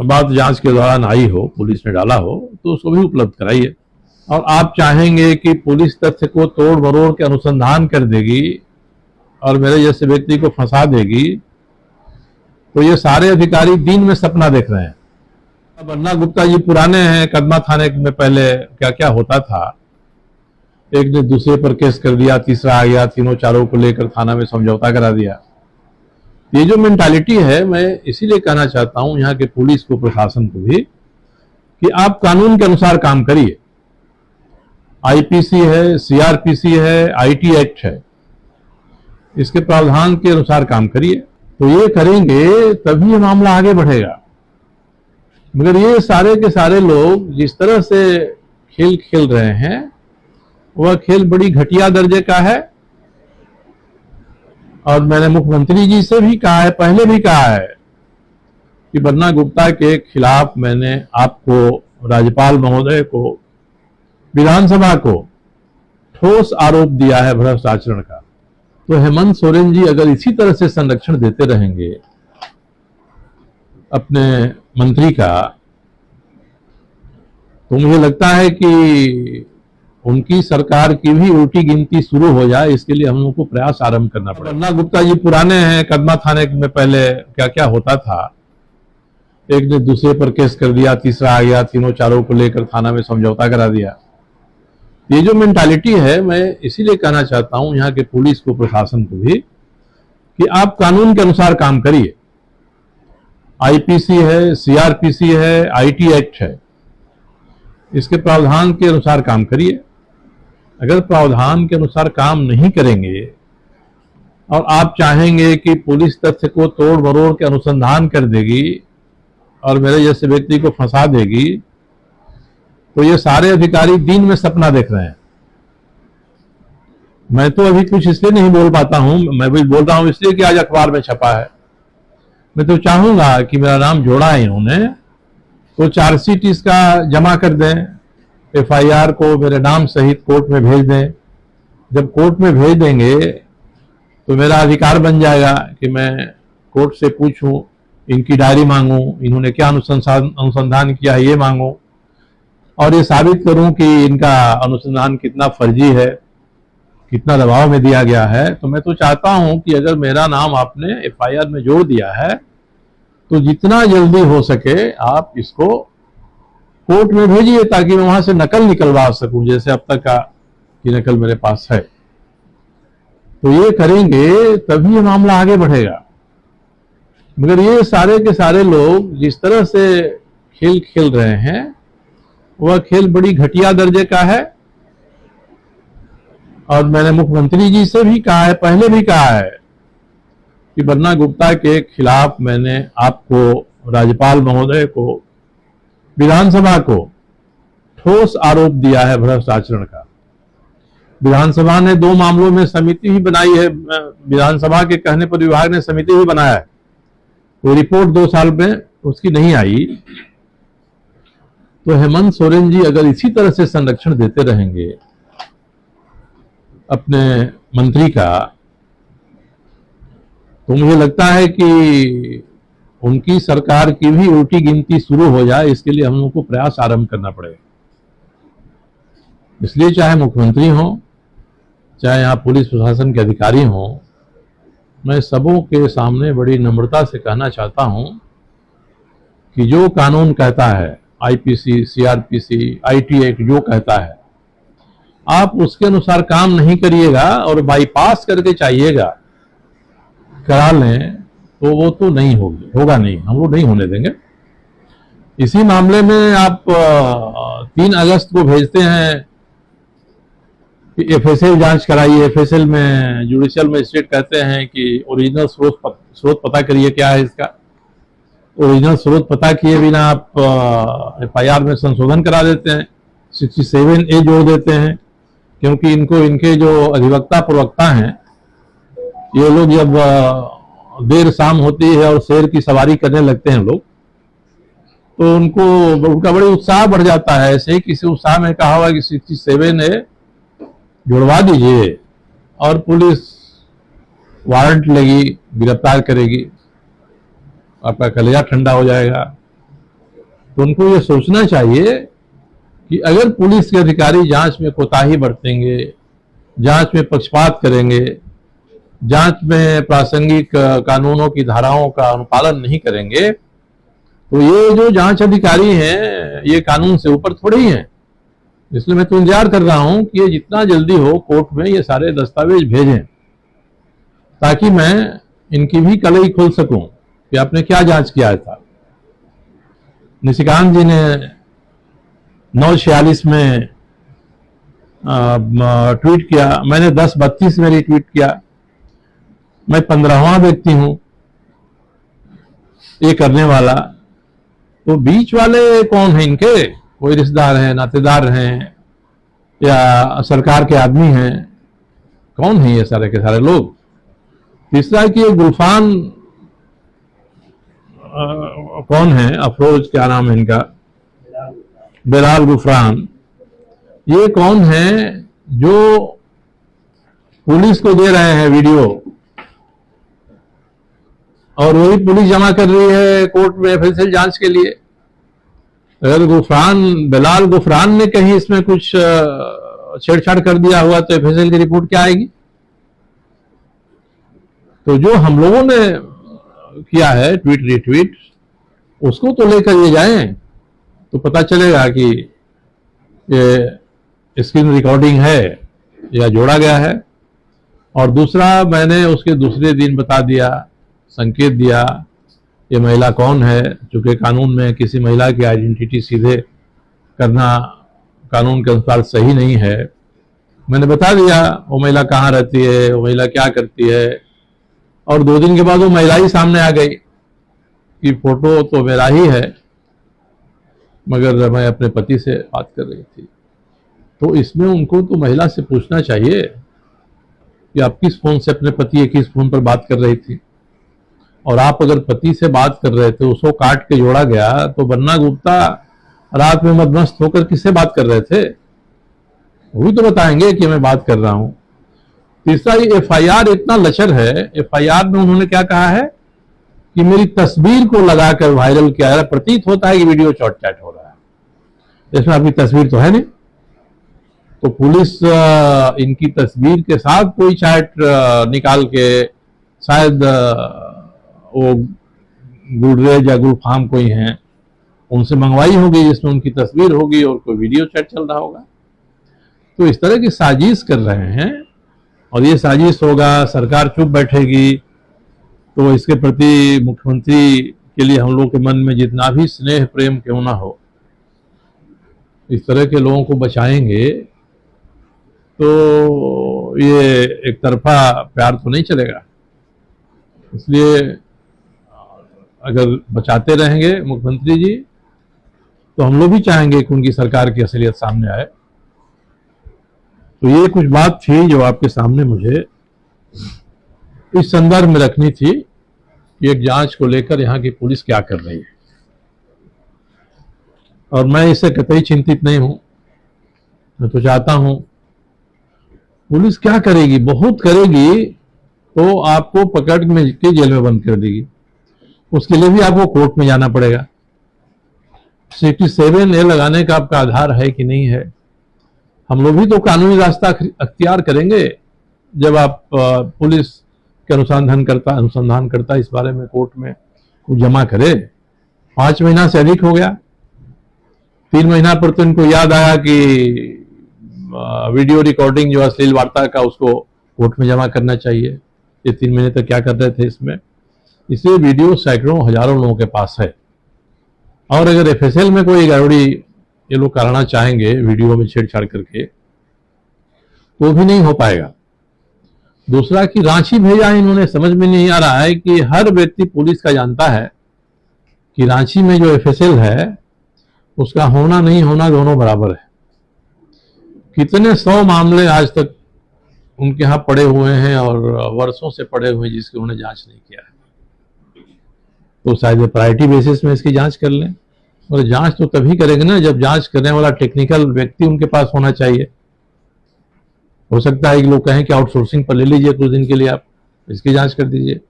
बात जांच के दौरान आई हो, पुलिस ने डाला हो, तो उसको भी उपलब्ध कराइए। और आप चाहेंगे कि पुलिस तथ्य को तोड़ मरोड़ के अनुसंधान कर देगी और मेरे जैसे व्यक्ति को फंसा देगी, तो ये सारे अधिकारी दिन में सपना देख रहे हैं। बन्ना गुप्ता जी पुराने हैं, कदमा थाने में पहले क्या क्या होता था, एक ने दूसरे पर केस कर दिया, तीसरा आ गया, तीनों चारों को लेकर थाना में समझौता करा दिया। ये जो मेंटालिटी है, मैं इसीलिए कहना चाहता हूं यहाँ के पुलिस को, प्रशासन को भी, कि आप कानून के अनुसार काम करिए। आईपीसी है, सीआरपीसी है, आईटी एक्ट है, इसके प्रावधान के अनुसार काम करिए। तो ये करेंगे तभी ये मामला आगे बढ़ेगा। मगर ये सारे के सारे लोग जिस तरह से खेल खेल रहे हैं, वह खेल बड़ी घटिया दर्जे का है। और मैंने मुख्यमंत्री जी से भी कहा है, पहले भी कहा है, कि बन्ना गुप्ता के खिलाफ मैंने आपको, राज्यपाल महोदय को, विधानसभा को ठोस आरोप दिया है भ्रष्ट आचरण का। तो हेमंत सोरेन जी अगर इसी तरह से संरक्षण देते रहेंगे अपने मंत्री का, तो मुझे लगता है कि उनकी सरकार की भी उल्टी गिनती शुरू हो जाए। इसके लिए हम लोगों को प्रयास आरंभ करना पड़ेगा। बन्ना गुप्ता जी पुराने हैं, कदमा थाने में पहले क्या क्या होता था, एक ने दूसरे पर केस कर दिया, तीसरा आ गया, तीनों चारों को लेकर थाना में समझौता करा दिया। ये जो मेंटालिटी है, मैं इसीलिए कहना चाहता हूं यहाँ के पुलिस को, प्रशासन को भी, कि आप कानून के अनुसार काम करिए। आईपीसी है, सीआरपीसी है, आईटी एक्ट है, इसके प्रावधान के अनुसार काम करिए। अगर प्रावधान के अनुसार काम नहीं करेंगे और आप चाहेंगे कि पुलिस तथ्य को तोड़ मरोड़ के अनुसंधान कर देगी और मेरे जैसे व्यक्ति को फंसा देगी, तो ये सारे अधिकारी दिन में सपना देख रहे हैं। मैं तो अभी कुछ इसलिए नहीं बोल पाता हूं, मैं भी बोल रहा हूं इसलिए कि आज अखबार में छपा है। मैं तो चाहूंगा कि मेरा नाम जोड़ा है इन्होंने, तो चार्जशीट इसका जमा कर दें, एफआईआर को मेरे नाम सहित कोर्ट में भेज दें। जब कोर्ट में भेज देंगे तो मेरा अधिकार बन जाएगा कि मैं कोर्ट से पूछूं, इनकी डायरी मांगूं, इन्होंने क्या अनुसंधान किया है ये मांगूं, और ये साबित करूं कि इनका अनुसंधान कितना फर्जी है, कितना दबाव में दिया गया है। तो मैं तो चाहता हूं कि अगर मेरा नाम आपने एफआईआर में जोड़ दिया है, तो जितना जल्दी हो सके आप इसको कोर्ट में भेजिए, ताकि मैं वहां से नकल निकलवा सकूं, जैसे अब तक का की नकल मेरे पास है। तो ये करेंगे तभी ये मामला आगे बढ़ेगा। मगर ये सारे के सारे लोग जिस तरह से खेल खेल रहे हैं, वह खेल बड़ी घटिया दर्जे का है। और मैंने मुख्यमंत्री जी से भी कहा है, पहले भी कहा है, कि बन्ना गुप्ता के खिलाफ मैंने आपको, राज्यपाल महोदय को, विधानसभा को ठोस आरोप दिया है भ्रष्ट आचरण का। विधानसभा ने 2 मामलों में समिति भी बनाई है, विधानसभा के कहने पर विभाग ने समिति भी बनाया है। वो रिपोर्ट 2 साल में उसकी नहीं आई। तो हेमंत सोरेन जी अगर इसी तरह से संरक्षण देते रहेंगे अपने मंत्री का, तो मुझे लगता है कि उनकी सरकार की भी उल्टी गिनती शुरू हो जाए। इसके लिए हम लोगों को प्रयास आरंभ करना पड़ेगा। इसलिए चाहे मुख्यमंत्री हो, चाहे यहाँ पुलिस प्रशासन के अधिकारी हो, मैं सबों के सामने बड़ी नम्रता से कहना चाहता हूं कि जो कानून कहता है, आईपीसी, सीआरपीसी, आईटी एक्ट जो कहता है, आप उसके अनुसार काम नहीं करिएगा और बाईपास करके चाहिएगा करा लें, तो वो तो नहीं होगा नहीं, हम लोग नहीं होने देंगे। इसी मामले में आप 3 अगस्त को भेजते हैं कि एफएसएल जांच कराइए। एफएसएल में जुडिशियल मजिस्ट्रेट कहते हैं कि ओरिजिनल स्रोत पता करिए क्या है इसका। ओरिजिनल स्रोत पता किए बिना आप एफआईआर में संशोधन करा देते हैं, 67A जोड़ देते हैं, क्योंकि इनके जो अधिवक्ता प्रवक्ता हैं, ये लोग जब देर शाम होती है और शेर की सवारी करने लगते हैं लोग, तो उनका बड़ी उत्साह बढ़ जाता है। ऐसे ही किसी उत्साह में कहा हुआ कि 67A जुड़वा दीजिए और पुलिस वारंट लेगी, गिरफ्तार करेगी, आपका कलेजा ठंडा हो जाएगा। तो उनको ये सोचना चाहिए कि अगर पुलिस के अधिकारी जांच में कोताही बरतेंगे, जांच में पक्षपात करेंगे, जांच में प्रासंगिक कानूनों की धाराओं का अनुपालन नहीं करेंगे, तो ये जो जांच अधिकारी हैं ये कानून से ऊपर थोड़े ही हैं। इसलिए मैं तो इंतजार कर रहा हूं कि ये जितना जल्दी हो कोर्ट में ये सारे दस्तावेज भेजें, ताकि मैं इनकी भी कलई खोल सकूं कि आपने क्या जांच किया था। निशिकांत जी ने 9:46 में ट्वीट किया, मैंने 10:32 में रिट्वीट किया। मैं 15वां व्यक्ति हूं ये करने वाला। तो बीच वाले कौन हैं इनके? कोई रिश्तेदार हैं, नातेदार हैं, या सरकार के आदमी हैं? कौन है ये सारे के सारे लोग? तीसरा कि गुलफान कौन है, अफरोज क्या नाम है इनका, बिलाल गुफरान, ये कौन है जो पुलिस को दे रहे हैं वीडियो, और वही पुलिस जमा कर रही है कोर्ट में एफएसएल जांच के लिए? अगर बिलाल गुफरान ने कहीं इसमें कुछ छेड़छाड़ कर दिया हुआ तो एफएसएल की रिपोर्ट क्या आएगी? तो जो हम लोगों ने किया है ट्वीट रिट्वीट, उसको तो लेकर ये जाएं तो पता चलेगा कि ये स्क्रीन रिकॉर्डिंग है या जोड़ा गया है। और दूसरा, मैंने उसके दूसरे दिन बता दिया, संकेत दिया ये महिला कौन है, चूंकि कानून में किसी महिला की आइडेंटिटी सीधे करना कानून के अनुसार सही नहीं है। मैंने बता दिया वो महिला कहाँ रहती है, वो महिला क्या करती है। और 2 दिन के बाद वो महिला ही सामने आ गई कि फोटो तो मेरा ही है, मगर मैं अपने पति से बात कर रही थी। तो इसमें उनको तो महिला से पूछना चाहिए कि आप किस फोन से अपने पति या किस फोन पर बात कर रही थी। और आप अगर पति से बात कर रहे थे, उसको काट के जोड़ा गया, तो बन्ना गुप्ता रात में मदमस्त होकर किससे बात कर रहे थे, वो भी तो बताएंगे कि मैं बात कर रहा हूं। तीसरा, ये एफआईआर इतना लचर है, एफआईआर में उन्होंने क्या कहा है कि मेरी तस्वीर को लगाकर वायरल किया है, प्रतीत होता है कि वीडियो चॉट चैट हो रहा है। इसमें आपकी तस्वीर तो है नहीं। तो पुलिस इनकी तस्वीर के साथ कोई चैट निकाल के, शायद वो गुडरेज या गुलफाम कोई हैं उनसे मंगवाई होगी, जिसमें उनकी तस्वीर होगी और कोई वीडियो चैट चल रहा होगा। तो इस तरह की साजिश कर रहे हैं, और ये साजिश होगा, सरकार चुप बैठेगी, तो इसके प्रति मुख्यमंत्री के लिए हम लोग के मन में जितना भी स्नेह प्रेम क्यों ना हो, इस तरह के लोगों को बचाएंगे तो ये एक तरफा प्यार तो नहीं चलेगा। इसलिए अगर बचाते रहेंगे मुख्यमंत्री जी, तो हम लोग भी चाहेंगे कि उनकी सरकार की असलियत सामने आए। तो ये कुछ बात थी जो आपके सामने मुझे इस संदर्भ में रखनी थी कि एक जांच को लेकर यहाँ की पुलिस क्या कर रही है। और मैं इससे कतई चिंतित नहीं हूं। मैं तो चाहता हूं पुलिस क्या करेगी, बहुत करेगी तो आपको पकड़ के जेल में बंद कर देगी। उसके लिए भी आपको कोर्ट में जाना पड़ेगा। 67A लगाने का आपका आधार है कि नहीं है। हम लोग भी तो कानूनी रास्ता अख्तियार करेंगे जब आप पुलिस के अनुसंधान करता इस बारे में कोर्ट में कुछ जमा करे। 5 महीना से अधिक हो गया। 3 महीना पर तो इनको याद आया कि वीडियो रिकॉर्डिंग जो अश्लील वार्ता का उसको कोर्ट में जमा करना चाहिए। ये 3 महीने तक क्या कर रहे थे इसमें। इसलिए वीडियो सैकड़ों हजारों लोगों के पास है। और अगर एफएसएल में कोई गड़बड़ी ये लोग कराना चाहेंगे वीडियो में छेड़छाड़ करके, तो भी नहीं हो पाएगा। दूसरा कि रांची भेजा इन्होंने, समझ में नहीं आ रहा है कि हर व्यक्ति पुलिस का जानता है कि रांची में जो एफएसएल है उसका होना नहीं होना दोनों बराबर है। कितने 100 मामले आज तक उनके यहाँ पड़े हुए हैं और वर्षों से पड़े हुए हैं जिसकी उन्होंने जांच नहीं किया है। तो शायद प्रायोरिटी बेसिस में इसकी जांच कर लें। और जांच तो तभी करेंगे ना जब जांच करने वाला टेक्निकल व्यक्ति उनके पास होना चाहिए। हो सकता है कि लोग कहें कि आउटसोर्सिंग पर ले लीजिए कुछ दिन के लिए, आप इसकी जांच कर दीजिए।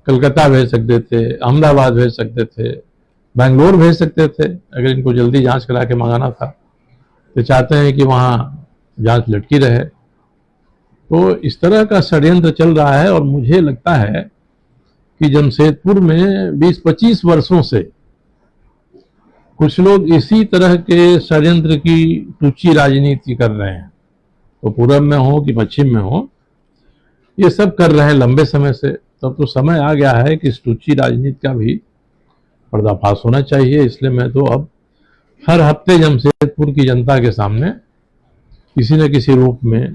कलकत्ता भेज सकते थे, अहमदाबाद भेज सकते थे, बेंगलोर भेज सकते थे अगर इनको जल्दी जांच करा के मंगाना था, तो चाहते हैं कि वहां जांच लटकी रहे। तो इस तरह का षड्यंत्र चल रहा है और मुझे लगता है कि जमशेदपुर में 20-25 वर्षों से कुछ लोग इसी तरह के षड्यंत्र की टूची राजनीति कर रहे हैं, तो पूरब में हो कि पश्चिम में हो, ये सब कर रहे हैं लंबे समय से। तब तो समय आ गया है कि इस टूची राजनीति का भी पर्दाफाश होना चाहिए। इसलिए मैं तो अब हर हफ्ते जमशेदपुर की जनता के सामने किसी न किसी रूप में,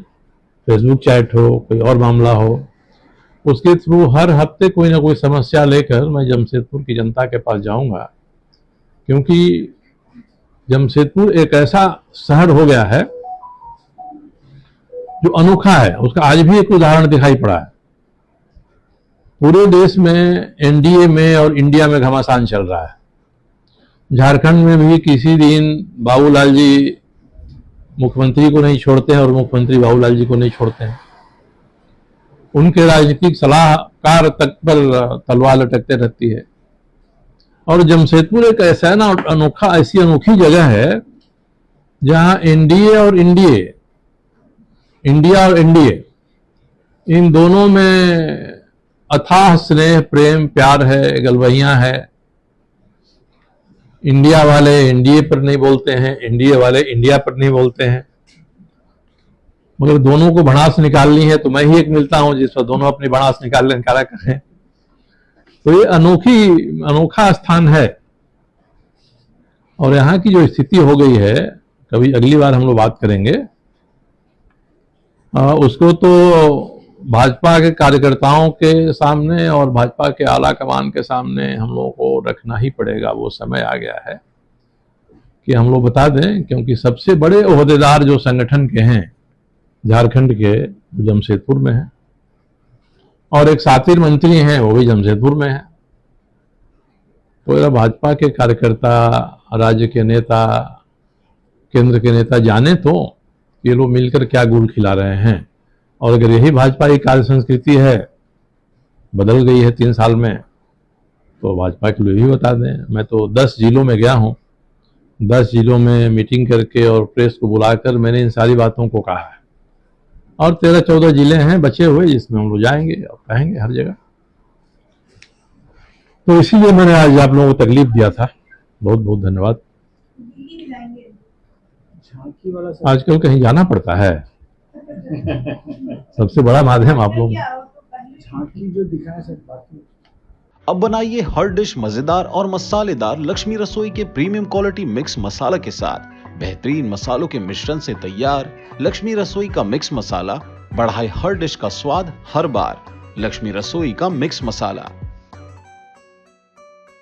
फेसबुक चैट हो, कोई और मामला हो, उसके थ्रू हर हफ्ते कोई ना कोई समस्या लेकर मैं जमशेदपुर की जनता के पास जाऊंगा। क्योंकि जमशेदपुर एक ऐसा शहर हो गया है जो अनोखा है। उसका आज भी एक उदाहरण दिखाई पड़ा है। पूरे देश में एनडीए में और इंडिया में घमासान चल रहा है। झारखंड में भी किसी दिन बाबूलाल जी मुख्यमंत्री को नहीं छोड़ते हैं और मुख्यमंत्री बाबूलाल जी को नहीं छोड़ते हैं। उनके राजनीतिक सलाहकार तक पर तलवार लटकते रहती है। और जमशेदपुर एक ऐसा ना अनोखा, ऐसी अनोखी जगह है जहां इंडिया और एनडीए इन दोनों में अथाह स्नेह, प्रेम, प्यार है, गलवहियां है। इंडिया वाले एनडीए पर नहीं बोलते हैं, एनडीए वाले इंडिया पर नहीं बोलते हैं, मगर दोनों को भड़ास निकालनी है तो मैं ही एक मिलता हूं जिस पर दोनों अपनी भड़ास निकाला करें। तो ये अनोखा स्थान है। और यहाँ की जो स्थिति हो गई है, कभी अगली बार हम लोग बात करेंगे, उसको तो भाजपा के कार्यकर्ताओं के सामने और भाजपा के आला कमान के सामने हम लोगों को रखना ही पड़ेगा। वो समय आ गया है कि हम लोग बता दें, क्योंकि सबसे बड़े ओहदेदार जो संगठन के हैं झारखंड के, जमशेदपुर में है, और एक सातिर मंत्री हैं वो भी जमशेदपुर में है। तो भाजपा के कार्यकर्ता, राज्य के नेता, केंद्र के नेता जाने तो ये लोग मिलकर क्या गुल खिला रहे हैं। और अगर यही भाजपा की कार्य संस्कृति है, बदल गई है 3 साल में, तो भाजपा के लिए भी बता दें। मैं तो 10 जिलों में गया हूं, 10 जिलों में मीटिंग करके और प्रेस को बुलाकर मैंने इन सारी बातों को कहा है। और 13-14 जिले हैं बचे हुए जिसमें हम लोग जाएंगे और कहेंगे हर जगह। तो इसीलिए मैंने आज आप लोगों को तकलीफ दिया था। बहुत बहुत धन्यवाद। आजकल कहीं जाना पड़ता है, सबसे बड़ा माध्यम आप लोग। अब बनाइए हर डिश मजेदार और मसालेदार लक्ष्मी रसोई के प्रीमियम क्वालिटी मिक्स मसाला के साथ। बेहतरीन मसालों के मिश्रण से तैयार लक्ष्मी रसोई का मिक्स मसाला बढ़ाए हर डिश का स्वाद हर बार। लक्ष्मी रसोई का मिक्स मसाला।